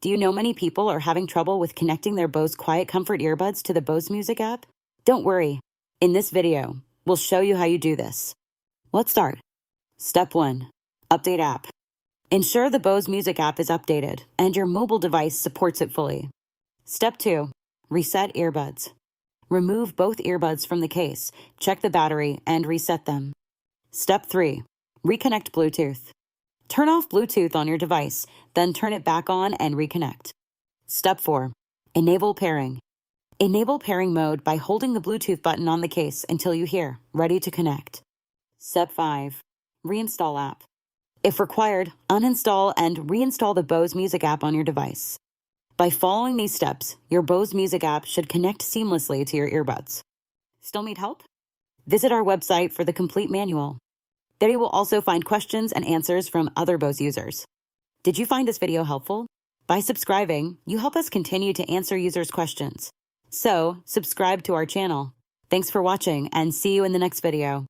Do you know many people are having trouble with connecting their Bose QuietComfort Earbuds to the Bose Music app? Don't worry. In this video, we'll show you how you do this. Let's start. Step 1. Update app. Ensure the Bose Music app is updated and your mobile device supports it fully. Step 2. Reset earbuds. Remove both earbuds from the case, check the battery, and reset them. Step 3. Reconnect Bluetooth. Turn off Bluetooth on your device, then turn it back on and reconnect. Step 4. Enable pairing. Enable pairing mode by holding the Bluetooth button on the case until you hear "Ready to connect." Step 5. Reinstall app. If required, uninstall and reinstall the Bose Music app on your device. By following these steps, your Bose Music app should connect seamlessly to your earbuds. Still need help? Visit our website for the complete manual. There you will also find questions and answers from other Bose users. Did you find this video helpful? By subscribing, you help us continue to answer users' questions. So, subscribe to our channel. Thanks for watching and see you in the next video.